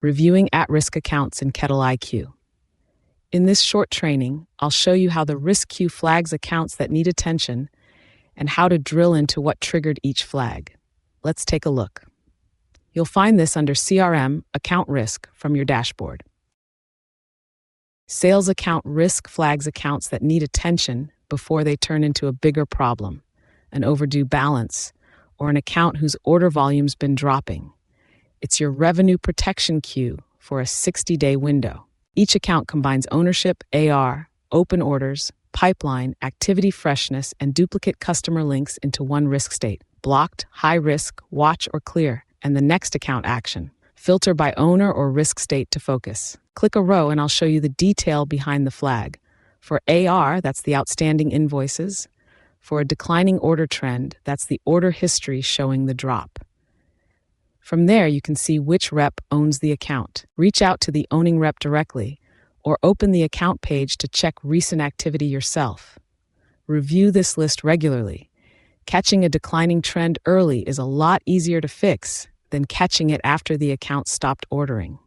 Reviewing at-risk accounts in KettleiQ. In this short training, I'll show you how the risk queue flags accounts that need attention and how to drill into what triggered each flag. Let's take a look. You'll find this under CRM Account Risk from your dashboard. Sales account risk flags accounts that need attention before they turn into a bigger problem, an overdue balance, or an account whose order volume's been dropping. It's your revenue protection queue for a 60-day window. Each account combines ownership, AR, open orders, pipeline, activity freshness, and duplicate customer links into one risk state: blocked, high risk, watch, or clear, and the next account action. Filter by owner or risk state to focus. Click a row and I'll show you the detail behind the flag. For AR, that's the outstanding invoices. For a declining order trend, that's the order history showing the drop. From there, you can see which rep owns the account. Reach out to the owning rep directly, or open the account page to check recent activity yourself. Review this list regularly. Catching a declining trend early is a lot easier to fix than catching it after the account stopped ordering.